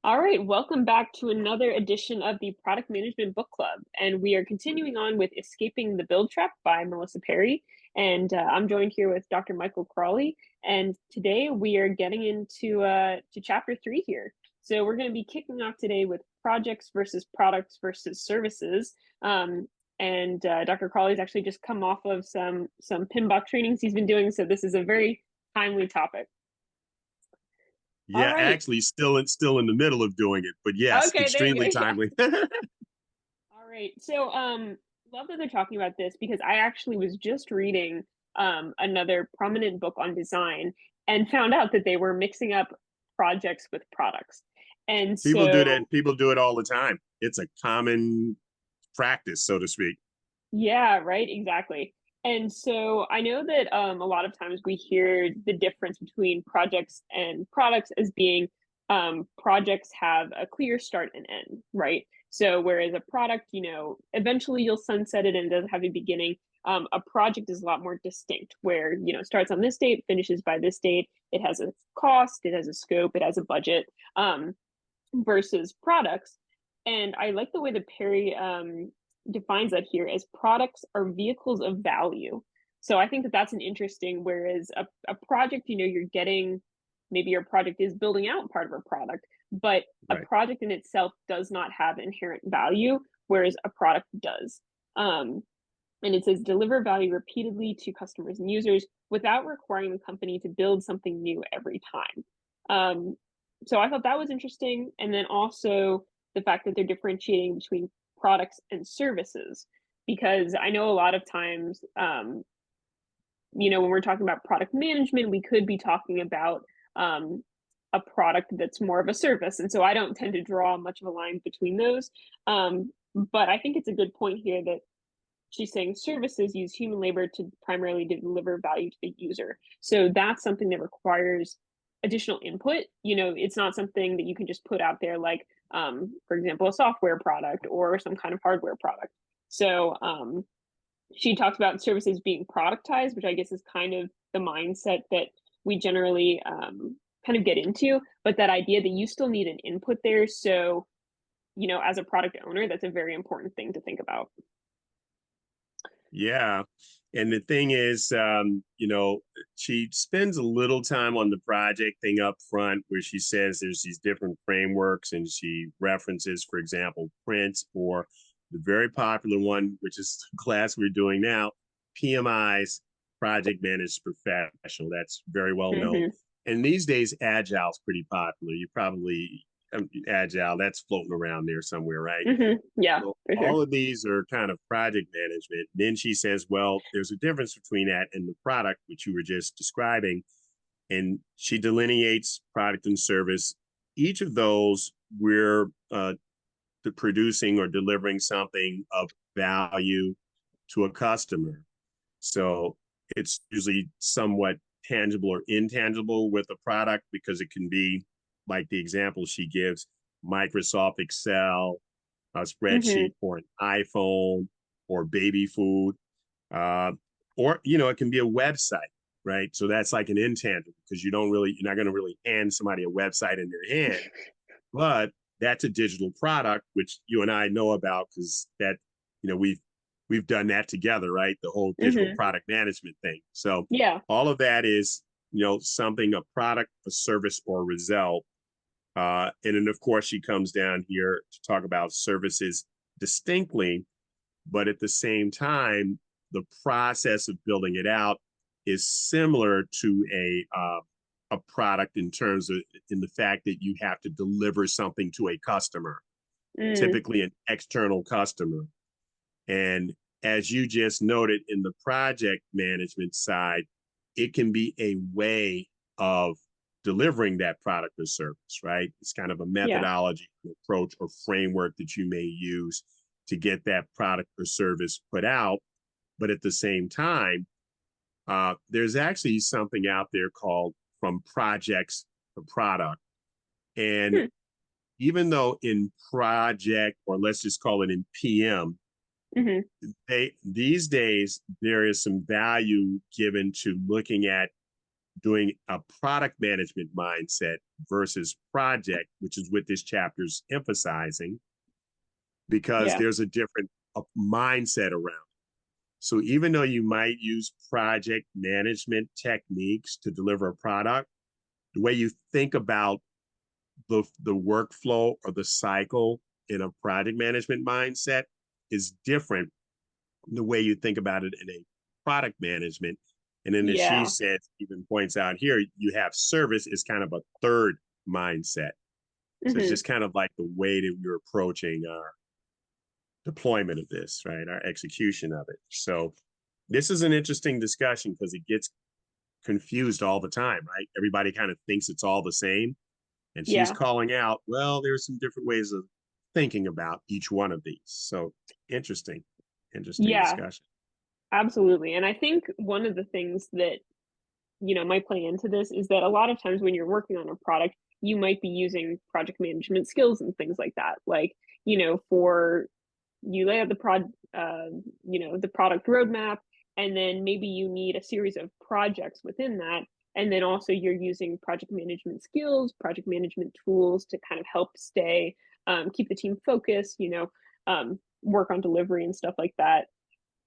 All right, welcome back to another edition of the Product Management Book Club. And we are continuing on with Escaping the Build Trap by Melissa Perry. And I'm joined here with Dr. Michael Crawley. And today we are getting into to chapter 3 here. So we're going to be kicking off today with projects versus products versus services. And Dr. Crawley's actually just come off of some PMBOK trainings he's been doing. So this is a very timely topic. All Yeah, right. actually, still in the middle of doing it, but yes, Okay, there extremely we go. Yeah. timely. All right. So, love that they're talking about this because I actually was just reading another prominent book on design and found out that they were mixing up projects with products. And People do that. so, People do it all the time. It's a common practice, so to speak. yeah, right, exactly. And so I know that a lot of times we hear the difference between projects and products as being projects have a clear start and end, right? So whereas a product, eventually you'll sunset it and it doesn't have a beginning. A project is a lot more distinct, where starts on this date, finishes by this date. It has a cost, it has a scope, it has a budget. Versus products. And I like the way that Perry defines that here as products are vehicles of value. So I think that that's an interesting, whereas a project, you're getting, maybe your project is building out part of a product, but a Right. project in itself does not have inherent value, whereas a product does. And it says deliver value repeatedly to customers and users without requiring the company to build something new every time. So I thought that was interesting. And then also the fact that they're differentiating between products and services, because I know a lot of times, when we're talking about product management, we could be talking about a product that's more of a service. And so I don't tend to draw much of a line between those. But I think it's a good point here that she's saying services use human labor to primarily deliver value to the user. So that's something that requires additional input. It's not something that you can just put out there like, for example, a software product or some kind of hardware product. So she talks about services being productized, which I guess is kind of the mindset that we generally kind of get into. But that idea that you still need an input there. So, as a product owner, that's a very important thing to think about. Yeah. And the thing is, she spends a little time on the project thing up front where she says there's these different frameworks and she references, for example, Prince or the very popular one, which is the class we're doing now, PMI's Project Managed Professional. That's very well known. Mm-hmm. And these days, Agile's pretty popular. You probably, Agile, that's floating around there somewhere, right? Mm-hmm. Yeah, So for sure. all of these are kind of project management. Then she says, well, there's a difference between that and the product, which you were just describing. And she delineates product and service. Each of those, we're producing or delivering something of value to a customer. So it's usually somewhat tangible or intangible with a product because it can be like the example she gives Microsoft Excel, a Mm-hmm. spreadsheet for an iPhone or baby food. Uh, or, it can be a website, right? So that's like an intangible because you're not going to really hand somebody a website in their hand, but that's a digital product, which you and I know about because we've done that together, right? The whole digital Mm-hmm. product management thing. So Yeah. all of that is, something, a product, a service, or a result. And then, of course, she comes down here to talk about services distinctly, but at the same time, the process of building it out is similar to a product in the fact that you have to deliver something to a customer, Mm. typically an external customer. And as you just noted in the project management side, it can be a way of delivering that product or service, right? It's kind of a Yeah. methodology, an approach, or framework that you may use to get that product or service put out. But at the same time, there's actually something out there called from projects to product. And Hmm. even though in project, or let's just call it in PM, Mm-hmm. these days there is some value given to looking at doing a product management mindset versus project, which is what this chapter's emphasizing, because Yeah. there's a different mindset around. So even though you might use project management techniques to deliver a product, the way you think about the workflow or the cycle in a project management mindset is different than the way you think about it in a product management. And then as she Yeah. said, even points out here, you have service is kind of a third mindset. So it's Hmm. just kind of like the way that we're approaching our deployment of this, right? Our execution of it. So this is an interesting discussion because it gets confused all the time, right? Everybody kind of thinks it's all the same. And she's Yeah. calling out, well, there's some different ways of thinking about each one of these. So interesting, interesting Yeah. discussion. Absolutely. And I think one of the things that, might play into this is that a lot of times when you're working on a product, you might be using project management skills and things like that. Like, for you lay out the product roadmap, and then maybe you need a series of projects within that. And then also you're using project management skills, project management tools to kind of help keep the team focused, work on delivery and stuff like that.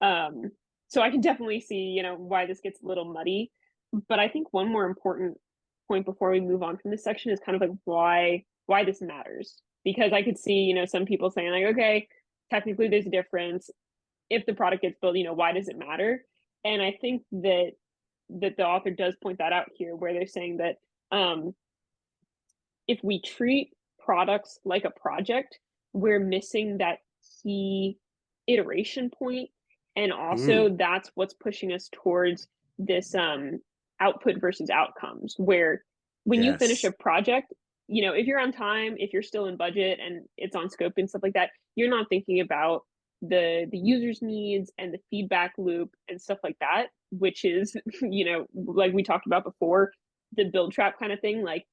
Um, so I can definitely see, why this gets a little muddy. But I think one more important point before we move on from this section is kind of like why this matters. Because I could see, some people saying like, okay, technically there's a difference. If the product gets built, why does it matter? And I think that the author does point that out here, where they're saying that um, if we treat products like a project, we're missing that key iteration point. And Mm, also that's what's pushing us towards this output versus outcomes, where when you finish a yes. project, if you're on time, if you're still in budget and it's on scope and stuff like that, you're not thinking about the user's needs and the feedback loop and stuff like that, which is, like we talked about before, the build trap kind of thing. Like,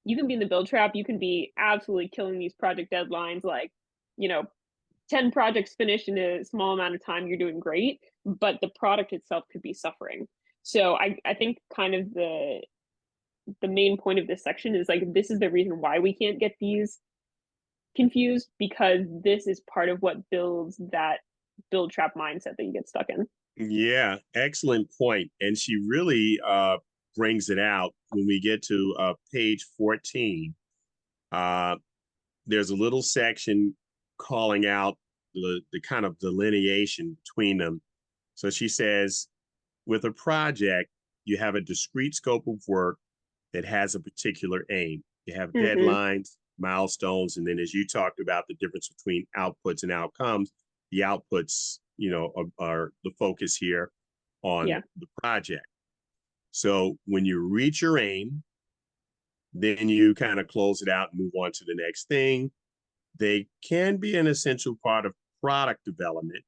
you can be in the build trap, you can be absolutely killing these project deadlines, like, you know 10 projects finished in a small amount of time, you're doing great, but the product itself could be suffering. So I think kind of the main point of this section is like, this is the reason why we can't get these confused, because this is part of what builds that build trap mindset that you get stuck in. Yeah, excellent point. And she really brings it out when we get to page 14. Uh, there's a little section calling out the kind of delineation between them. So she says, with a project, you have a discrete scope of work that has a particular aim. You have Mm-hmm. deadlines, milestones, and then as you talked about the difference between outputs and outcomes, the outputs, are the focus here on Yeah. the project. So when you reach your aim, then you kind of close it out and move on to the next thing. They can be an essential part of product development.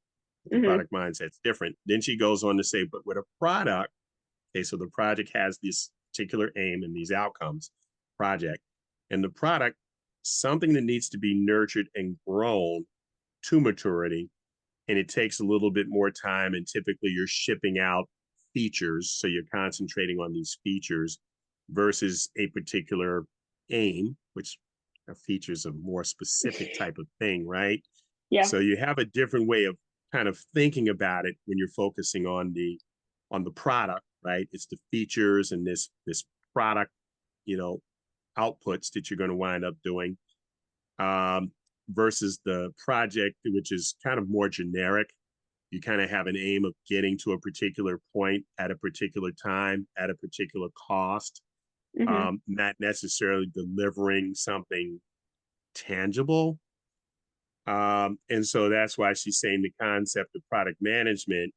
The Mm-hmm. product mindset's different. Then she goes on to say, but with a product, okay, so the project has this particular aim and these outcomes, project, and the product, something that needs to be nurtured and grown to maturity. And it takes a little bit more time. And typically you're shipping out features. So you're concentrating on these features versus a particular aim, which are features a more specific type of thing, right? Yeah. So you have a different way of kind of thinking about it when you're focusing on the product, right? It's the features and this product, you know, outputs that you're going to wind up doing, um, versus the project, which is kind of more generic. You kind of have an aim of getting to a particular point at a particular time at a particular cost, Mm-hmm. not necessarily delivering something tangible. And so that's why she's saying the concept of product management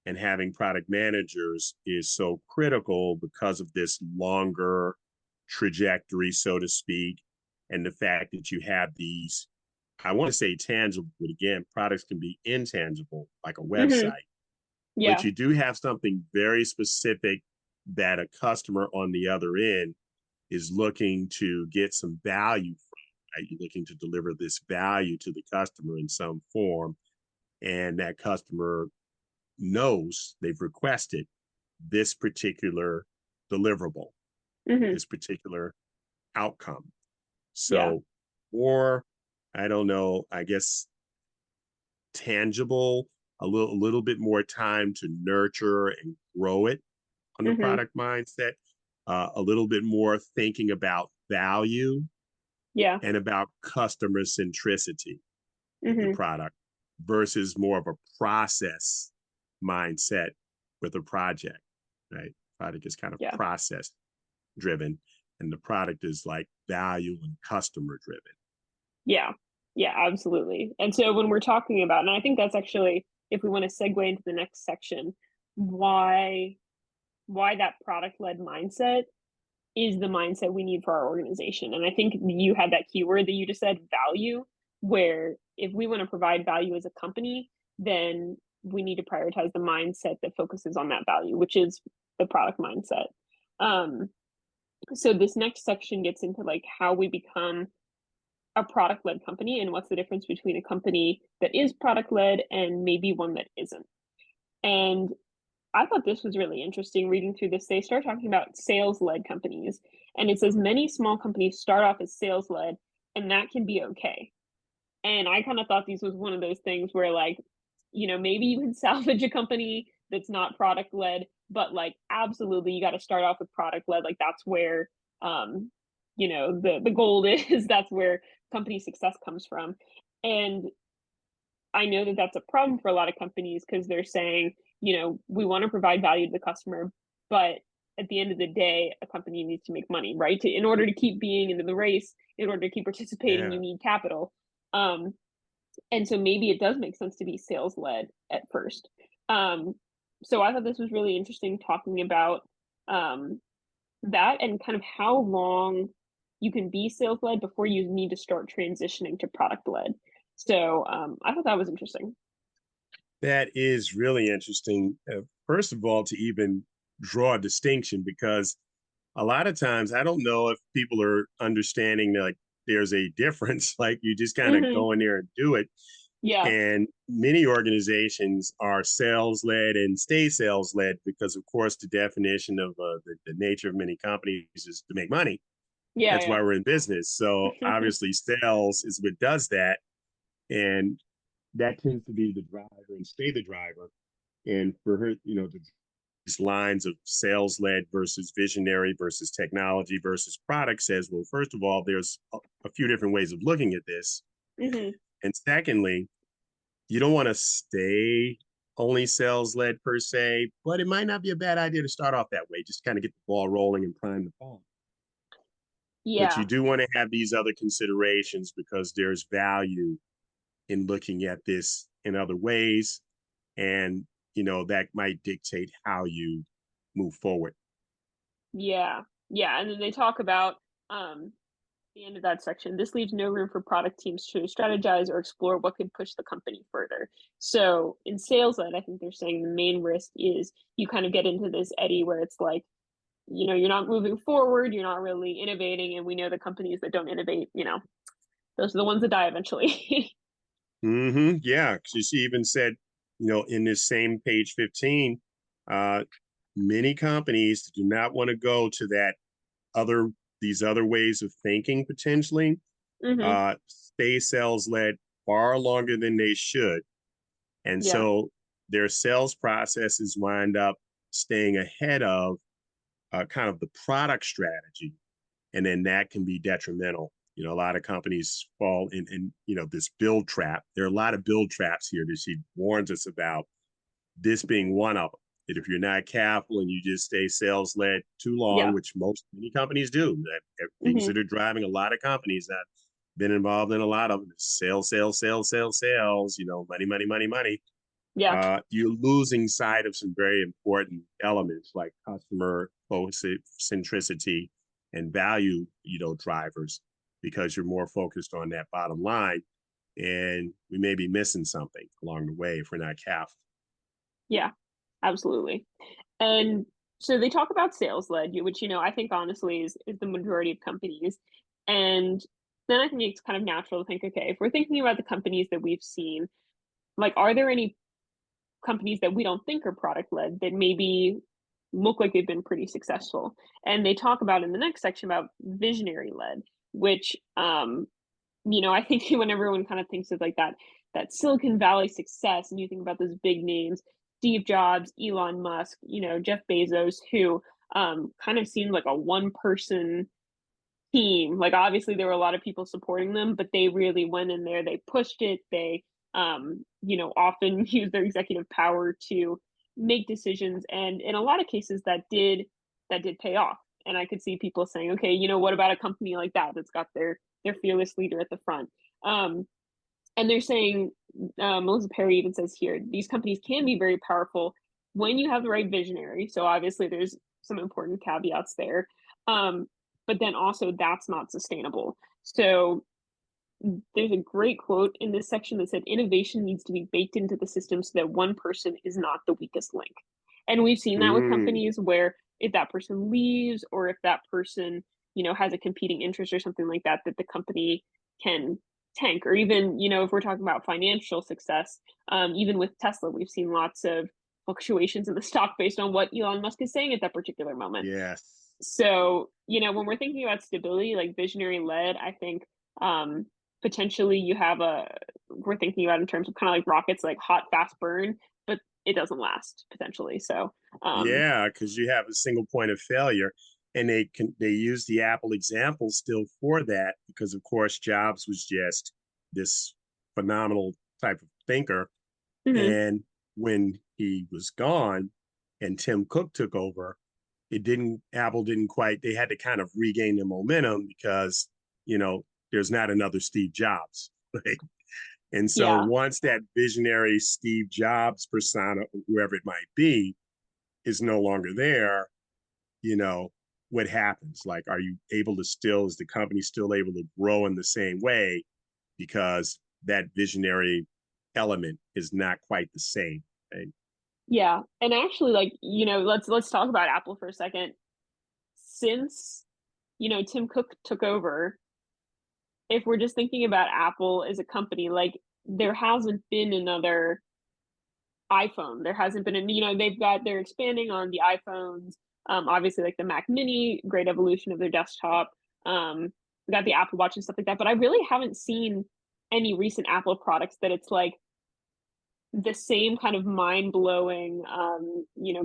and having product managers is so critical because of this longer trajectory, so to speak, and the fact that you have these, I want to say tangible, but again, products can be intangible, like a Mm-hmm. website, but Yeah. you do have something very specific that a customer on the other end is looking to get some value from. Right? You're looking to deliver this value to the customer in some form, and that customer knows they've requested this particular deliverable, Hmm. this particular outcome. Yeah. So, or I don't know, I guess tangible, a little bit more time to nurture and grow it on the Hmm. product mindset, a little bit more thinking about value Yeah. and about customer centricity with the Hmm. product versus more of a process mindset with a project, right? Product is kind of Yeah. process driven, and the product is like value and customer driven. Yeah. Yeah, absolutely. And so when we're talking about, and I think that's actually, if we want to segue into the next section, why that product led mindset is the mindset we need for our organization. And I think you had that keyword that you just said, value, where if we want to provide value as a company, then we need to prioritize the mindset that focuses on that value, which is the product mindset. Um, so this next section gets into like how we become a product led company and what's the difference between a company that is product led and maybe one that isn't. And I thought this was really interesting reading through this. They start talking about sales led companies, and it says many small companies start off as sales led, and that can be okay. And I kind of thought these was one of those things where, like, maybe you can salvage a company that's not product led, but like, absolutely, you got to start off with product led. Like, that's where, the gold is. That's where company success comes from. And I know that that's a problem for a lot of companies because they're saying, we want to provide value to the customer, but at the end of the day, a company needs to make money, right? In order to keep being into the race, in order to keep participating, you Yeah. need capital. Um, and so maybe it does make sense to be sales led at first. Um, so I thought this was really interesting talking about um, that and kind of how long you can be sales led before you need to start transitioning to product led. So I thought that was interesting. That is really interesting. First of all, to even draw a distinction, because a lot of times I don't know if people are understanding that, like, there's a difference. Like, you just kind of Hmm. go in there and do it. Yeah. And many organizations are sales led and stay sales led because, of course, the definition of the nature of many companies is to make money. That's Yeah. why we're in business. So Yeah. obviously, sales is what does that. And that tends to be the driver and stay the driver. And for her, these lines of sales led versus visionary versus technology versus product says, well, first of all, there's a few different ways of looking at this. Hmm. And secondly, you don't want to stay only sales led per se, but it might not be a bad idea to start off that way, just kind of get the ball rolling and prime the pump. But you Yeah. do want to have these other considerations because there's value in looking at this in other ways. And, that might dictate how you move forward. Yeah. Yeah. And then they talk about the end of that section. This leaves no room for product teams to strategize or explore what could push the company further. So in sales led, I think they're saying the main risk is you kind of get into this eddy where it's like, you're not moving forward, you're not really innovating. And we know the companies that don't innovate, those are the ones that die eventually. Yeah. She even said, in this same page 15, uh, many companies do not want to go to other these other ways of thinking potentially. Hmm. Stay sales led far longer than they should. And Yeah. so their sales processes wind up staying ahead of kind of the product strategy. And then that can be detrimental. A lot of companies fall in this build trap. There are a lot of build traps here that she warns us about, this being one of them. That if you're not careful and you just stay sales led too long, Yeah. which many companies do, that things Hmm. that are driving a lot of companies that been involved in a lot of them, sales, sales, sales, sales, sales, money, money, money, money. Yeah. You're losing sight of some very important elements like customer centricity and value, drivers, because you're more focused on that bottom line. And we may be missing something along the way if we're not careful. Yeah. Absolutely. And so they talk about sales led, which I think honestly is the majority of companies. And then I think it's kind of natural to think, okay, if we're thinking about the companies that we've seen, like, are there any companies that we don't think are product led that maybe look like they've been pretty successful. And they talk about in the next section about visionary led, which I think when everyone kind of thinks of like that Silicon Valley success, and you think about those big names, Steve Jobs, Elon Musk, Jeff Bezos, who kind of seemed like a one person team. Like obviously there were a lot of people supporting them, but they really went in there, they pushed it, they often use their executive power to make decisions, and in a lot of cases that did pay off. And I could see people saying, okay, what about a company like that that's got their fearless leader at the front? And they're saying, Melissa Perry even says here, these companies can be very powerful when you have the right visionary. So obviously there's some important caveats there. But then also that's not sustainable. So there's a great quote in this section that said, innovation needs to be baked into the system so that one person is not the weakest link. And we've seen that with Mm, companies where if that person leaves, or if that person, has a competing interest or something like that, that the company can tank. Or even, if we're talking about financial success, even with Tesla, we've seen lots of fluctuations in the stock based on what Elon Musk is saying at that particular moment. yes. So, when we're thinking about stability, like visionary led, I think potentially we're thinking about in terms of kind of like rockets, like hot, fast burn, but it doesn't last potentially. So, Yeah, because you have a single point of failure, and they use the Apple example still for that because, of course, Jobs was just this phenomenal type of thinker, mhm, and when he was gone, and Tim Cook took over, Apple didn't quite. They had to kind of regain the momentum because there's not another Steve Jobs, right? And so yeah. once that visionary Steve Jobs persona, whoever it might be, is no longer there, you know, what happens? Like, are you able to still, is the company still able to grow in the same way because that visionary element is not quite the same? Right? Yeah. And actually, like, let's talk about Apple for a second. Since, Tim Cook took over, if we're just thinking about Apple as a company, like there hasn't been another iPhone. There hasn't been they're expanding on the iPhones. Obviously like the Mac Mini, great evolution of their desktop. We got the Apple Watch and stuff like that, but I really haven't seen any recent Apple products that it's like the same kind of mind-blowing,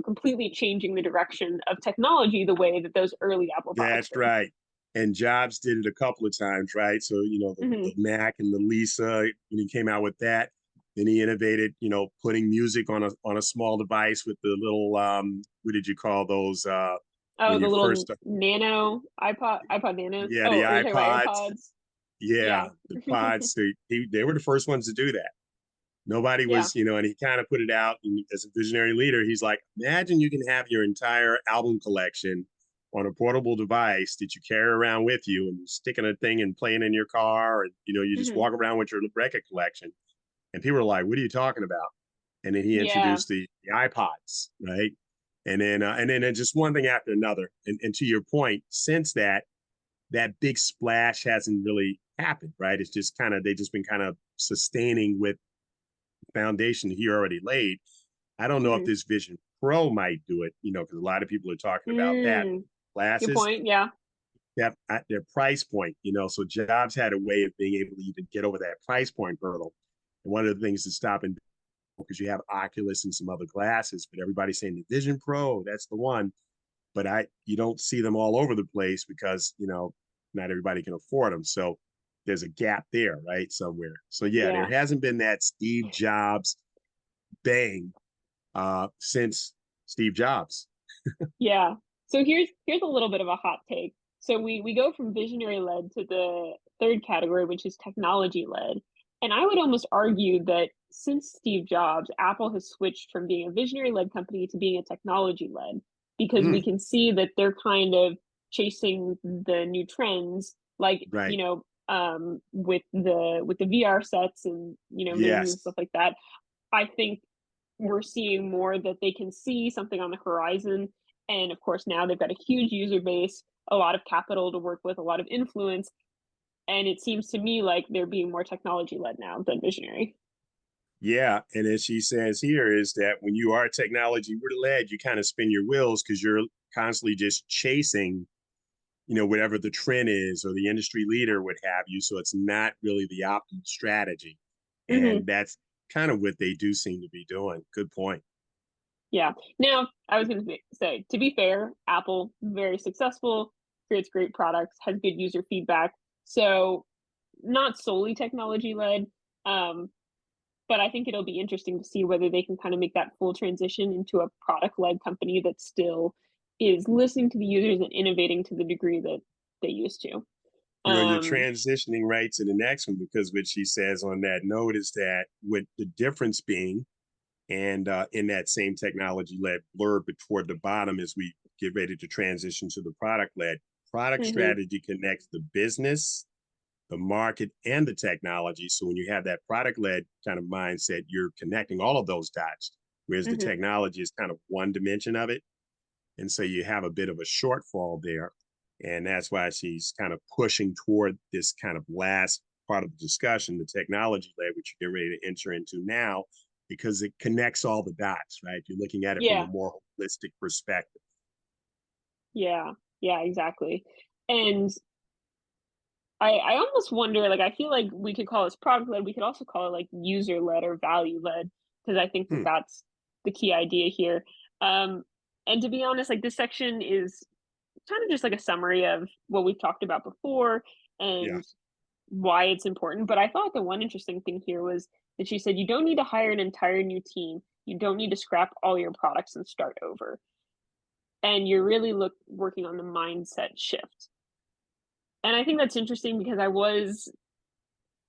completely changing the direction of technology the way that those early Apple products That's did. right. And Jobs did it a couple of times, right? So, the Hmm. Mac and the Lisa, when he came out with that, then he innovated, putting music on a small device with the little what did you call those Oh, when the you little first nano iPod nanos. yeah, the Oh, are you talking about iPods. AirPods? Yeah, Yeah. the pods. They were the first ones to do that. Nobody Yeah. was, and he kind of put it out. And as a visionary leader, he's like, imagine you can have your entire album collection on a portable device that you carry around with you and sticking a thing and playing in your car. And, you just Hmm. walk around with your record collection. And people are like, what are you talking about? And then he Yeah. introduced the iPods, right? And then just one thing after another. And to your point, since that big splash hasn't really happened, right? It's just kind of, they've just been kind of sustaining with foundation he already laid. I don't know if Hmm. this Vision Pro might do it, because a lot of people are talking about that. Mm. Good Glasses, point. Yeah. that at their price point, so Jobs had a way of being able to even get over that price point hurdle. And one of the things to stop and because you have Oculus and some other glasses, but everybody's saying the Vision Pro, that's the one. But you don't see them all over the place because not everybody can afford them. So there's a gap there, right, somewhere. So yeah, there Yeah. hasn't been that Steve Jobs bang since Steve Jobs. Yeah. So here's a little bit of a hot take. So we go from visionary led to the third category, which is technology led. And I would almost argue that since Steve Jobs, Apple has switched from being a visionary led company to being a technology led, because we Mm, can see that they're kind of chasing the new trends, like, right. with the VR sets and, menus and Yes. stuff like that. I think we're seeing more that they can see something on the horizon. And of course, now they've got a huge user base, a lot of capital to work with, a lot of influence. And it seems to me like they're being more technology led now than visionary. Yeah. And as she says here, is that when you are technology led, you kind of spin your wheels because you're constantly just chasing, whatever the trend is or the industry leader would have you. So it's not really the optimal strategy. Hmm. And that's kind of what they do seem to be doing. Good point. Yeah. Now, I was going to say, to be fair, Apple, very successful, creates great products, has good user feedback. So, not solely technology led. Um, but I think it'll be interesting to see whether they can kind of make that full transition into a product led company that still is listening to the users and innovating to the degree that they used to. You're Um, transitioning right to the next one because what she says on that note is that with the difference being, and in that same technology led blurb, but toward the bottom as we get ready to transition to the product mhm, strategy connects the business, the market, and the technology. So when you have that product led kind of mindset, you're connecting all of those dots, whereas the mhm. technology is kind of one dimension of it. And so you have a bit of a shortfall there. And that's why she's kind of pushing toward this kind of last part of the discussion, the technology led, which you're getting ready to enter into now, because it connects all the dots, right? You're looking at it from a Yeah, more holistic perspective. yeah, yeah, exactly. And I almost wonder, like, I feel like we could call this product led. We could also call it like user led or value led, because I think that Hmm, that's the key idea here. Um, and to be honest, like this section is kind of just like a summary of what we've talked about before yeah. and why it's important. But I thought the one interesting thing here was that she said you don't need to hire an entire new team. You don't need to scrap all your products and start over. And you're really working on the mindset shift. And I think that's interesting because I was,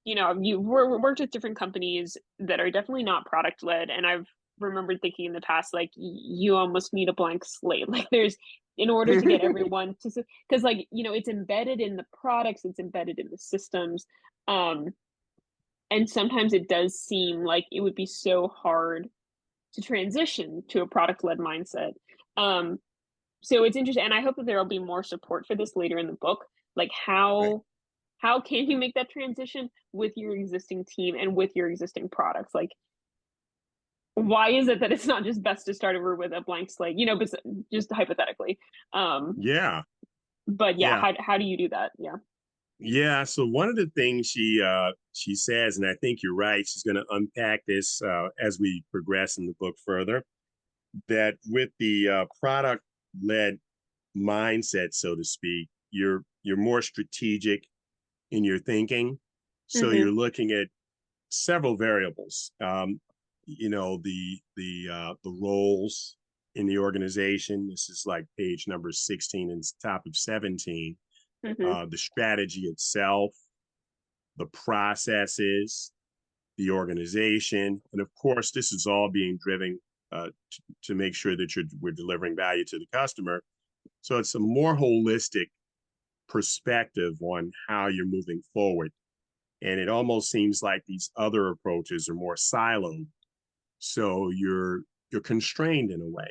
you worked with different companies that are definitely not product led, and I've remembered thinking in the past like you almost need a blank slate. Like there's in order to get everyone to, because like it's embedded in the products, it's embedded in the systems, um, and sometimes it does seem like it would be so hard to transition to a product led mindset. Um, so it's interesting, and I hope that there will be more support for this later in the book. Like Right. how can you make that transition with your existing team and with your existing products? Like, why is it that it's not just best to start over with a blank slate? But just hypothetically. Um, Yeah. but yeah, Yeah. how do you do that? Yeah. Yeah. So one of the things she says, and I think you're right, she's going to unpack this as we progress in the book further, that with the product led mindset, so to speak, you're more strategic in your thinking. So Mm-hmm. you're looking at several variables. The roles in the organization. This is like page number 16 and top of 17. Mm-hmm. The strategy itself, the processes, the organization, and of course, this is all being driven to make sure that we're delivering value to the customer. So it's a more holistic perspective on how you're moving forward. And it almost seems like these other approaches are more siloed. So you're constrained in a way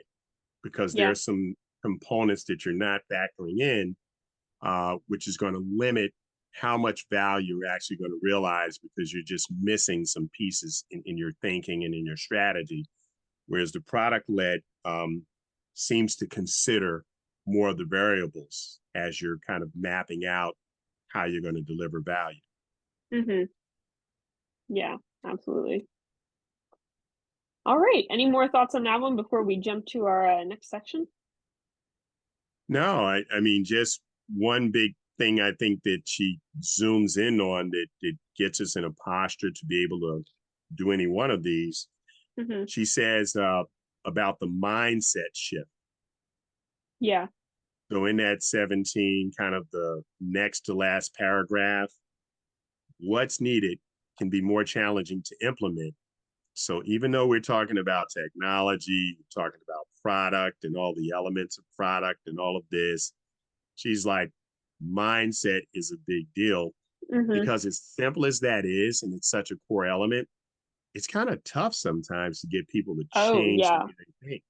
because there Yeah. are some components that you're not factoring in, which is going to limit how much value you're actually going to realize because you're just missing some pieces in your thinking and in your strategy. Whereas the product led seems to consider more of the variables as you're kind of mapping out how you're going to deliver value. Mm-hmm. Yeah. Absolutely. All right. Any more thoughts on that one before we jump to our next section? No, I mean, just one big thing I think that she zooms in on that gets us in a posture to be able to do any one of these. Mm-hmm. She says about the mindset shift. Yeah. So in that 17, kind of the next to last paragraph, what's needed can be more challenging to implement. So even though we're talking about technology, we're talking about product and all the elements of product and all of this, she's like, mindset is a big deal Mm-hmm. because as simple as that is, and it's such a core element, it's kind of tough sometimes to get people to Oh, change the yeah. way they think.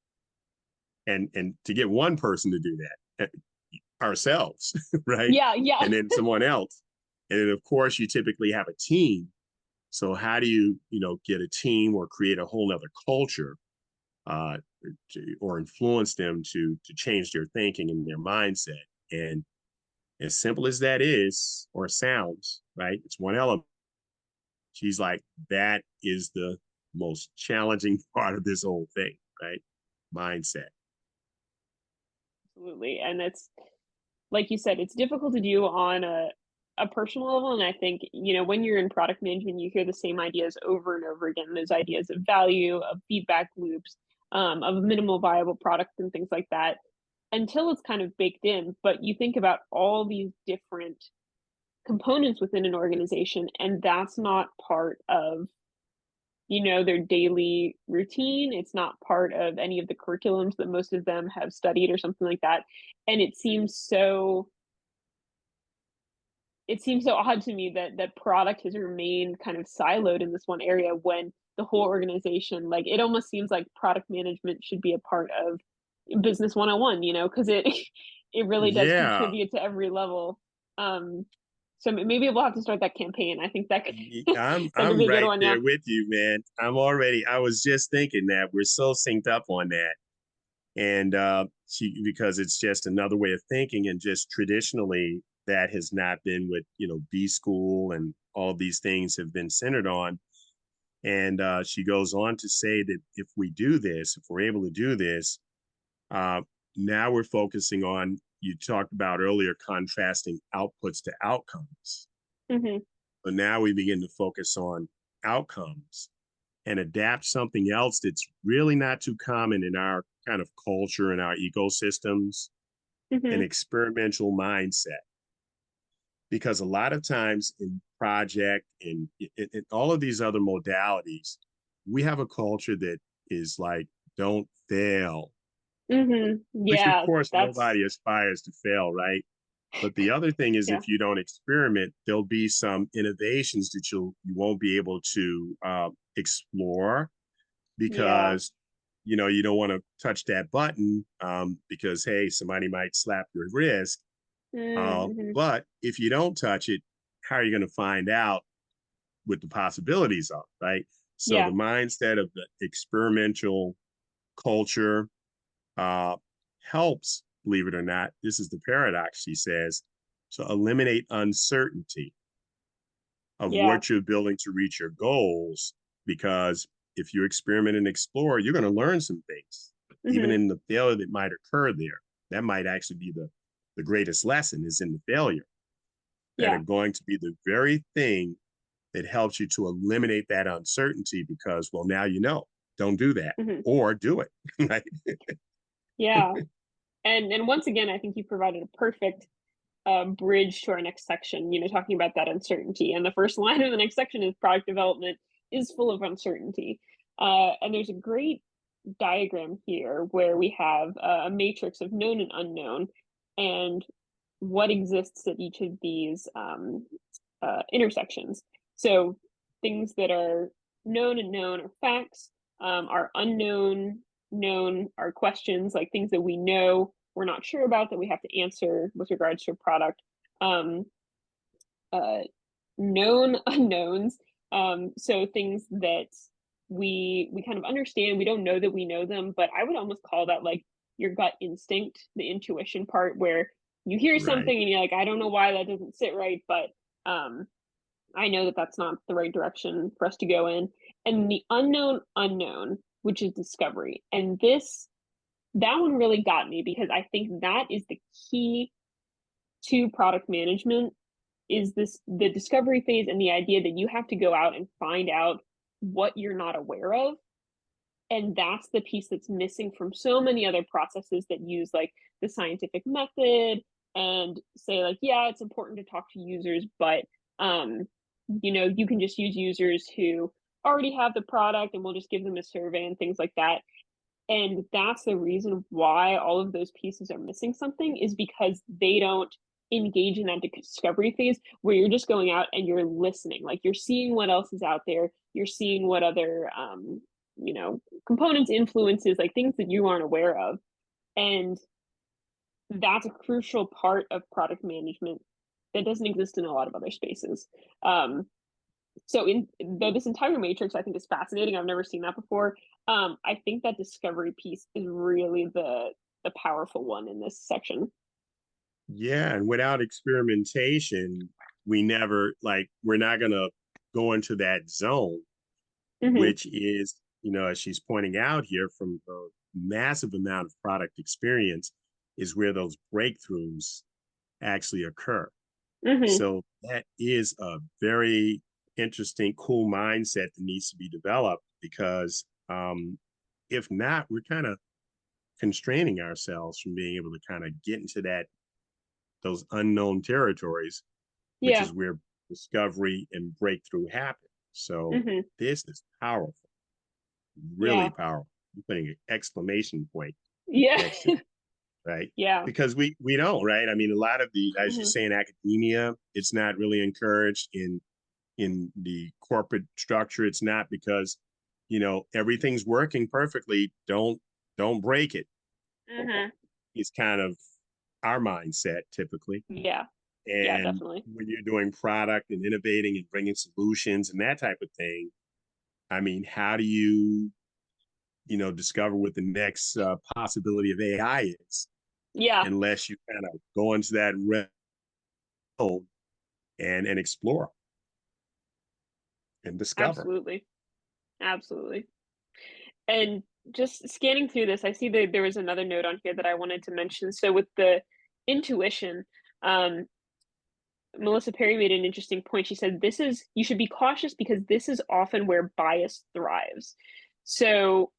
And to get one person to do that, ourselves, right? Yeah. Yeah. And then someone else. And then of course you typically have a team So how do you, get a team or create a whole other culture, uh, or influence them to change their thinking and their mindset? And as simple as that is or sounds, right? It's one element. She's like, that is the most challenging part of this whole thing, right? Mindset. Absolutely. And it's like you said, it's difficult to do on a personal level. And I think, when you're in product management, you hear the same ideas over and over again, those ideas of value, of feedback loops, of minimal viable product and things like that, until it's kind of baked in. But you think about all these different components within an organization, and that's not part of their daily routine. It's not part of any of the curriculums that most of them have studied or something like that. And it seems so odd to me that product has remained kind of siloed in this one area when the whole organization, like, it almost seems like product management should be a part of business 101, because it really does Yeah. contribute to every level. Um, so maybe we'll have to start that campaign. I think that could I'm that could I'm be a good right one. Yeah. there with you, man. I was just thinking that we're so synced up on that. And because it's just another way of thinking, and just traditionally that has not been what, B school and all of these things have been centered on. And she goes on to say that if we're able to do this, uh, now we're focusing on, you talked about earlier, contrasting outputs to outcomes. Hmm. But now we begin to focus on outcomes and adapt something else that's really not too common in our kind of culture and our ecosystems, an Hmm. experimental mindset. Because a lot of times in project and in all of these other modalities, we have a culture that is like, don't fail, Hmm. which of Yeah, course that's nobody aspires to fail, right? But the other thing is, yeah, if you don't experiment, there'll be some innovations that you won't be able to explore, yeah. because you don't want to touch that button, because hey, somebody might slap your wrist. Mm-hmm. But if you don't touch it, how are you going to find out what the possibilities are, right? So the Yeah. mindset of the experimental culture uh, helps, believe it or not. This is the paradox, she says, to eliminate uncertainty of Yeah. what you're building to reach your goals. Because if you experiment and explore, you're going to learn some things, even Hmm. in the failure that might occur there. That might actually be the greatest lesson, is in the failure, that are Yeah. going to be the very thing that helps you to eliminate that uncertainty. Because, well, now don't do that, Hmm. or do it. Right? Yeah. And once again, I think you provided a perfect bridge to our next section, talking about that uncertainty. And the first line of the next section is product development is full of uncertainty. And there's a great diagram here where we have a matrix of known and unknown, and what exists at each of these intersections. So things that are known and known are facts, are unknown, known are questions, like things that we know we're not sure about that we have to answer with regards to a product. Um, uh, Known unknowns, so things that we kind of understand, we don't know that we know them, but I would almost call that like your gut instinct, the intuition part, where you hear Right. something and you're like, I don't know why that doesn't sit right, but um I know that that's not the right direction for us to go in. And the unknown unknown, which is discovery, and that one really got me, because I think that is the key to product management, is this the discovery phase, and the idea that you have to go out and find out what you're not aware of. And that's the piece that's missing from so many other processes that use like the scientific method and say like, yeah, it's important to talk to users, but um you can just use users who already have the product, and we'll just give them a survey and things like that. And that's the reason why all of those pieces are missing something, is because they don't engage in that discovery phase where you're just going out and you're listening, like you're seeing what else is out there, you're seeing what other components, influences, like things that you aren't aware of. And that's a crucial part of product management that doesn't exist in a lot of other spaces. um, So in though this entire matrix I think is fascinating, I've never seen that before. I think that discovery piece is really the powerful one in this section. Yeah, and without experimentation, we never like we're not gonna go into that zone, Hmm. which is, as she's pointing out here from a massive amount of product experience, is where those breakthroughs actually occur. Hmm. So that is a very interesting, cool mindset that needs to be developed because if not, we're kind of constraining ourselves from being able to kind of get into those unknown territories, which Yeah. is where discovery and breakthrough happen. So Hmm. this is powerful, really Yeah. powerful. I'm putting an exclamation point Yeah. next to it, right? Yeah. Because we don't, right? I mean, a lot of the, as you Hmm. say, in academia, it's not really encouraged in the corporate structure. It's not because everything's working perfectly. Don't break it. Hmm. It's kind of our mindset typically. Yeah. Yeah, And definitely. when you're doing product and innovating and bringing solutions and that type of thing, I mean, how do discover what the next possibility of AI is, Yeah, unless you kind of go into that realm and explore and discover. absolutely. Absolutely. And just scanning through this, I see that there was another note on here that I wanted to mention. So with the intuition, um, Melissa Perry made an interesting point. She said, "This is you should be cautious because this is often where bias thrives." So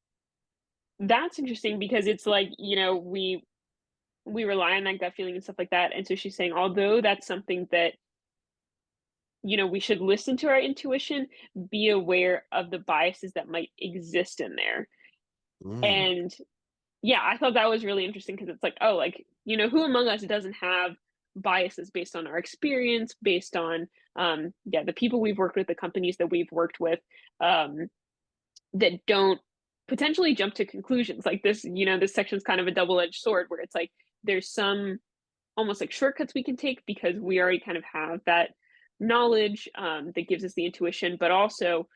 that's interesting because it's like, we rely on that gut feeling and stuff like that. And so she's saying, although that's something that, we should listen to our intuition, be aware of the biases that might exist in there. Mm. And yeah, I thought that was really interesting because it's like, oh, like, who among us doesn't have biases based on our experience, based on, yeah, the people we've worked with, the companies that we've worked with, um, that don't potentially jump to conclusions like this. This section's kind of a double-edged sword where it's like there's some almost like shortcuts we can take because we already kind of have that knowledge, that gives us the intuition, but also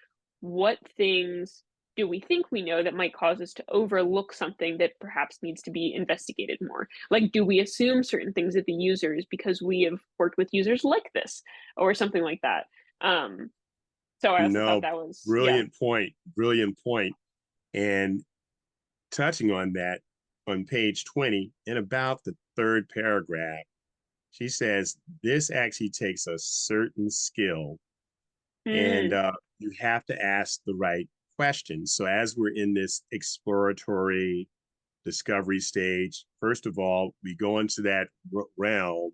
what things do we think we know that might cause us to overlook something that perhaps needs to be investigated more? Like, do we assume certain things of the users because we have worked with users like this or something like that? So I also thought No, that was, yeah. brilliant point. Brilliant point. And touching on that, on page 20, in about the third paragraph, she says this actually takes a certain skill, and Mm, you have to ask the right questions. So, as we're in this exploratory discovery stage, first of all, we go into that realm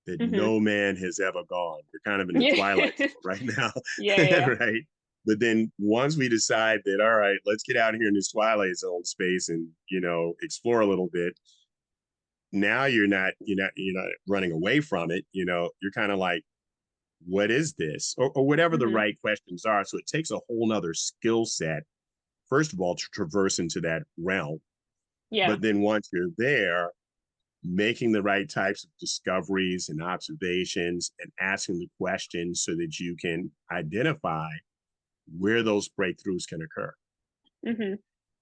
that hmm. no man has ever gone. We're kind of in the Yeah. twilight zone right now, Yeah, yeah, right? But then once we decide that, all right, let's get out here in this twilight zone space and explore a little bit. Now you're not running away from it. You're kind of like, what is this, or whatever the hmm. right questions are. So it takes a whole nother skill set, first of all, to traverse into that realm. Yeah. But then once you're there, making the right types of discoveries and observations and asking the questions so that you can identify where those breakthroughs can occur. Hmm.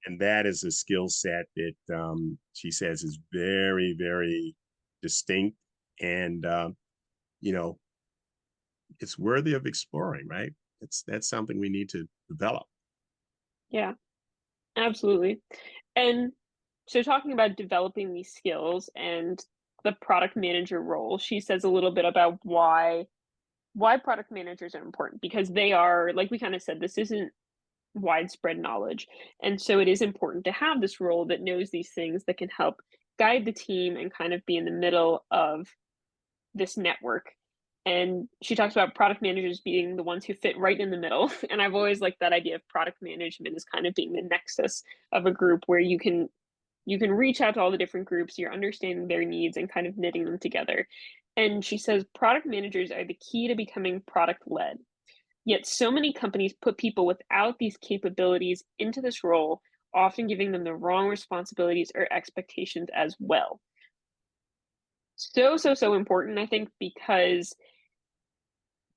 And that is a skill set that she says is very, very distinct. And, you know, it's worthy of exploring, right? That's something we need to develop. Yeah, absolutely. And so talking about developing these skills and the product manager role, she says a little bit about why product managers are important because they are, like we kind of said, this isn't widespread knowledge. And so it is important to have this role that knows these things that can help guide the team and kind of be in the middle of this network. And she talks about product managers being the ones who fit right in the middle. And I've always liked that idea of product management as kind of being the nexus of a group where you can reach out to all the different groups, you're understanding their needs and kind of knitting them together. And she says product managers are the key to becoming product led. Yet so many companies put people without these capabilities into this role, often giving them the wrong responsibilities or expectations as well. So, so, so important, I think, because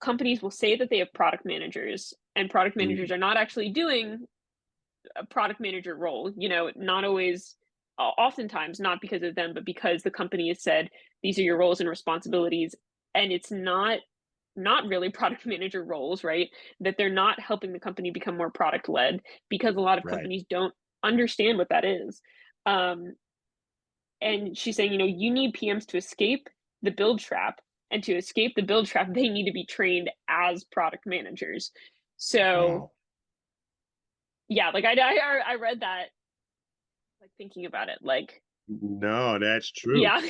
companies will say that they have product managers, and product managers Mm, are not actually doing a product manager role, not always, oftentimes not because of them, but because the company has said these are your roles and responsibilities, and it's not really product manager roles, right? That they're not helping the company become more product led because a lot of right. companies don't understand what that is. Um, and she's saying, you need PMs to escape the build trap, and to escape the build trap, they need to be trained as product managers. So Wow. yeah, like I read that, like thinking about it, like No, that's true. yeah.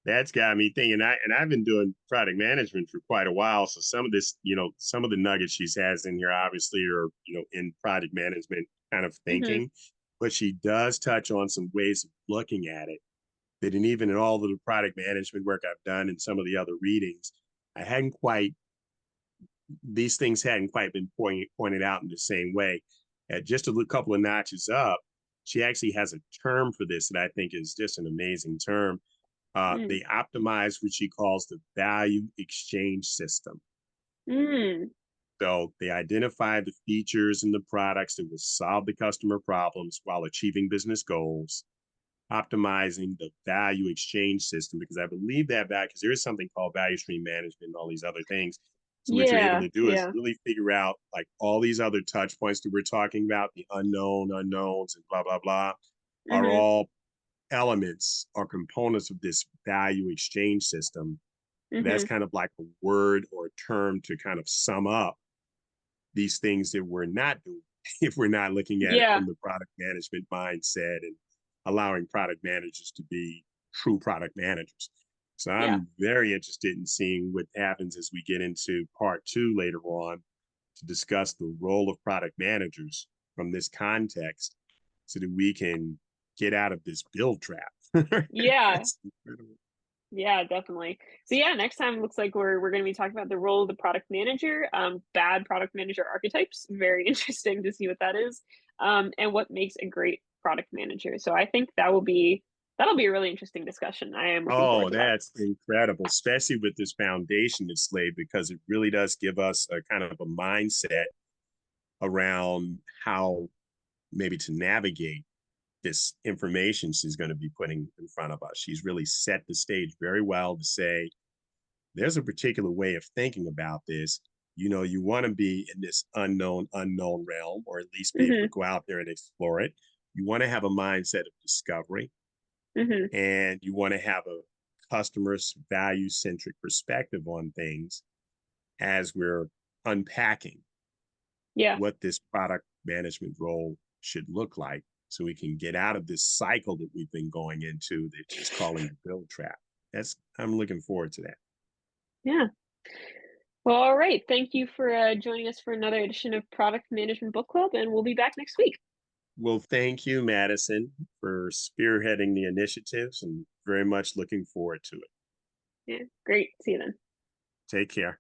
That's got me thinking. I've been doing product management for quite a while. So some of this, some of the nuggets she has in here obviously are, in product management kind of Hmm. thinking, but she does touch on some ways of looking at it that in even in all of the product management work I've done and some of the other readings, I hadn't quite these things hadn't quite been pointed out in the same way. At just a couple of notches up, she actually has a term for this that I think is just an amazing term. Mm. They optimize what she calls the value exchange system. Mm. So they identify the features and the products that will solve the customer problems while achieving business goals, optimizing the value exchange system, because I believe that because there is something called value stream management and all these other things. So what you're able Yeah, to do is yeah. really figure out like all these other touch points that we're talking about, the unknown unknowns and blah, blah, blah, are Hmm. all elements or components of this value exchange system. That's Hmm. kind of like a word or a term to kind of sum up these things that we're not doing if we're not looking at it Yeah, from the product management mindset and allowing product managers to be true product managers. So yeah. I'm very interested in seeing what happens as we get into part two later on to discuss the role of product managers from this context so that we can get out of this build trap. Yeah, That's incredible. yeah, definitely. So yeah, next time looks like we're going to be talking about the role of the product manager, bad product manager archetypes. Very interesting to see what that is, and what makes a great product manager. So I think that'll be a really interesting discussion. I am looking forward Oh, to that. that's incredible, especially with this foundation that's laid, because it really does give us a kind of a mindset around how maybe to navigate this information she's going to be putting in front of us. She's really set the stage very well to say, there's a particular way of thinking about this. You want to be in this unknown realm, or at least be able to Hmm. go out there and explore it. You want to have a mindset of discovery, Hmm. and you want to have a customer's value centric perspective on things as we're unpacking Yeah, what this product management role should look like so we can get out of this cycle that we've been going into that she's calling the build trap. I'm looking forward to that. yeah. Well, all right. Thank you for joining us for another edition of Product Management Book Club, and we'll be back next week. Well, thank you, Madison, for spearheading the initiatives, and very much looking forward to it. Yeah, great. See you then. Take care.